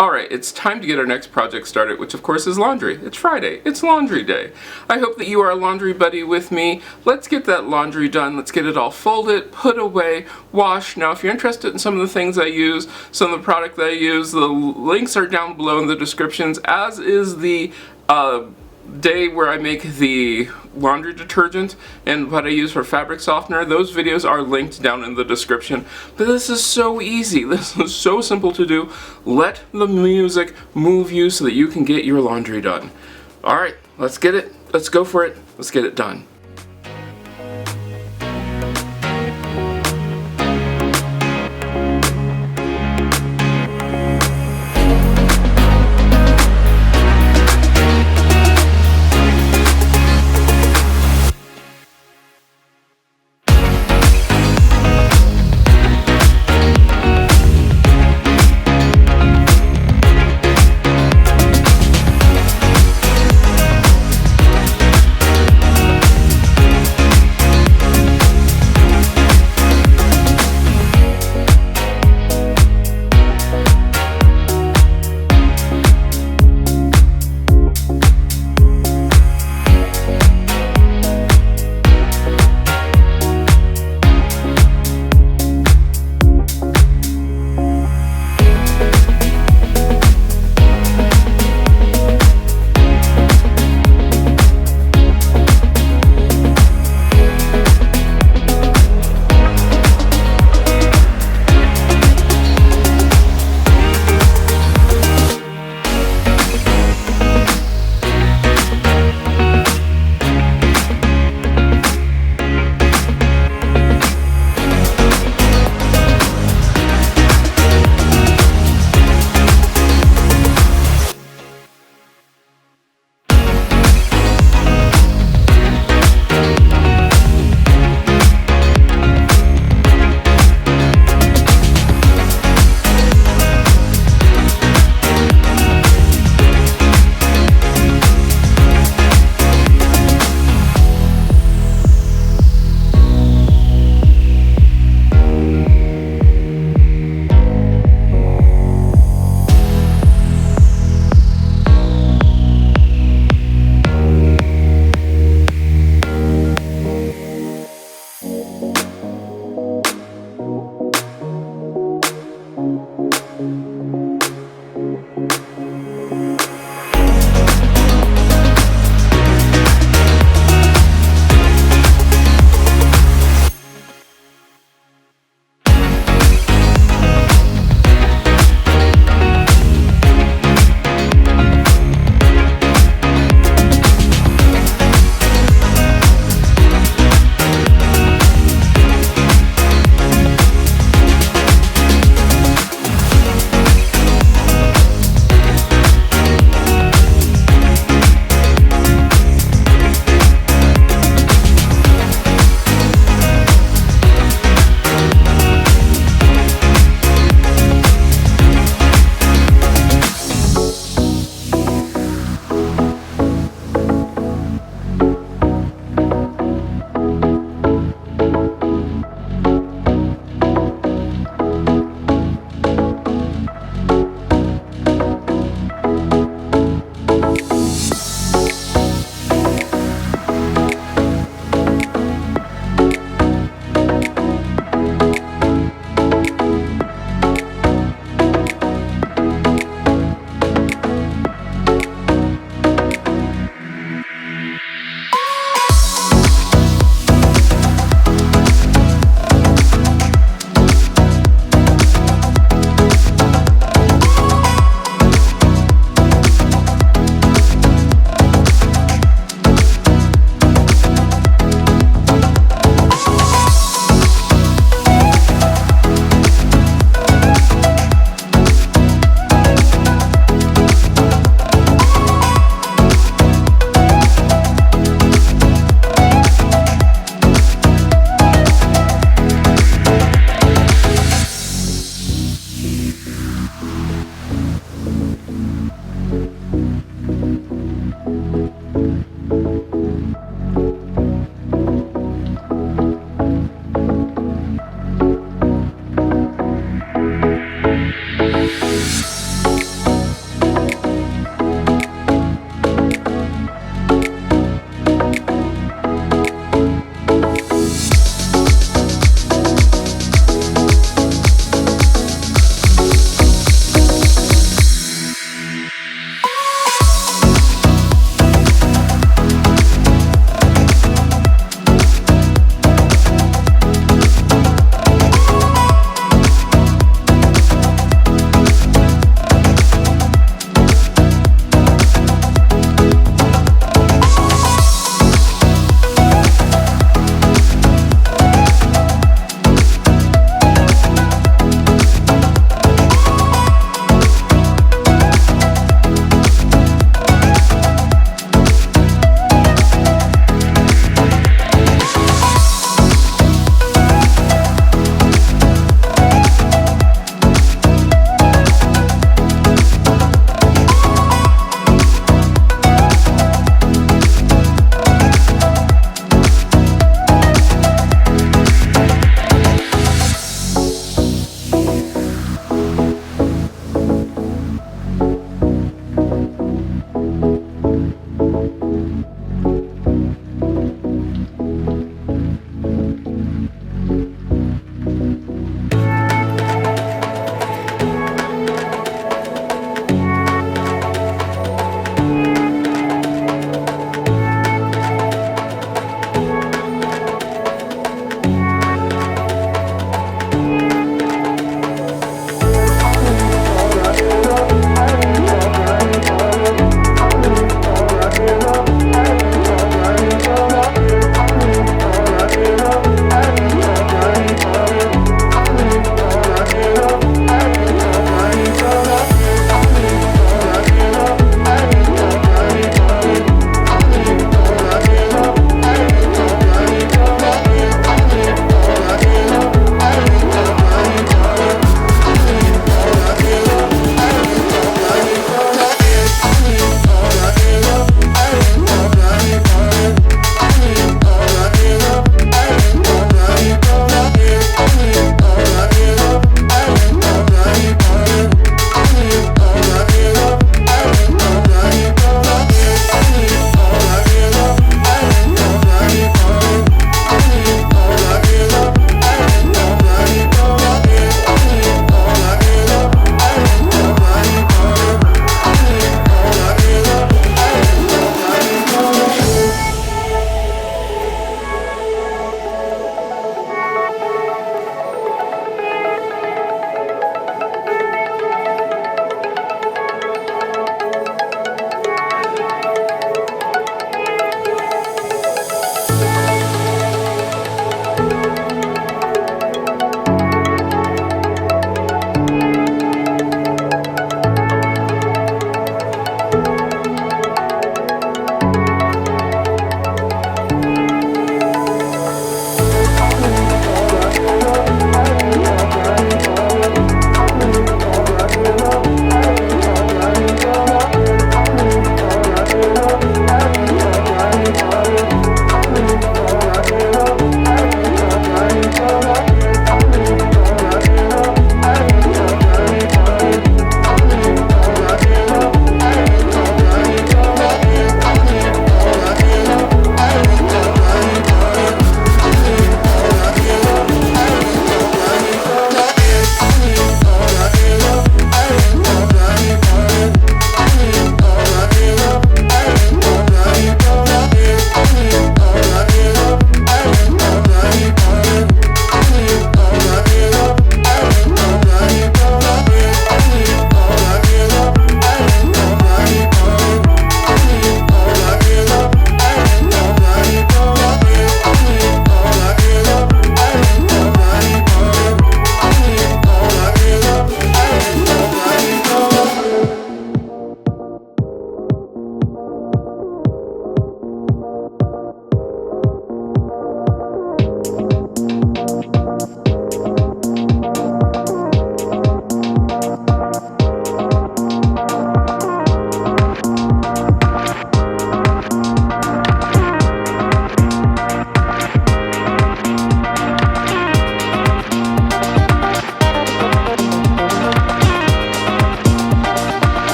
Alright, it's time to get our next project started, which of course is laundry. It's Friday. It's laundry day. I hope that you are a laundry buddy with me. Let's get that laundry done. Let's get it all folded, put away, washed. Now, if you're interested in some of the things I use, some of the product that I use, the links are down below in the descriptions, as is the day where I make the laundry detergent and what I use for fabric softener. Those videos are linked down in the description. But this is so easy. This is so simple to do. Let the music move you so that you can get your laundry done. Alright, let's get it. Let's go for it. Let's get it done.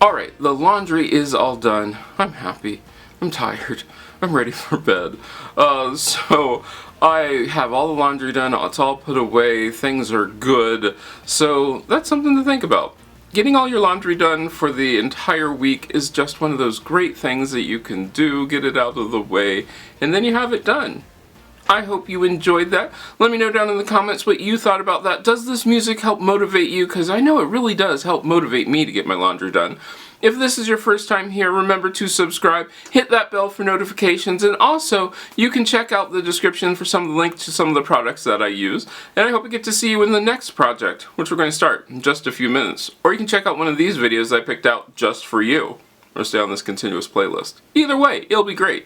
Alright, the laundry is all done. I'm happy. I'm tired. I'm ready for bed. So I have all the laundry done. It's all put away. Things are good. So that's something to think about. Getting all your laundry done for the entire week is just one of those great things that you can do. Get it out of the way, and then you have it done. I hope you enjoyed that. Let me know down in the comments what you thought about that. Does this music help motivate you? Because I know it really does help motivate me to get my laundry done. If this is your first time here, remember to subscribe, hit that bell for notifications, and also you can check out the description for some of the links to some of the products that I use. And I hope I get to see you in the next project, which we're going to start in just a few minutes. Or you can check out one of these videos I picked out just for you, or stay on this continuous playlist. Either way, it'll be great.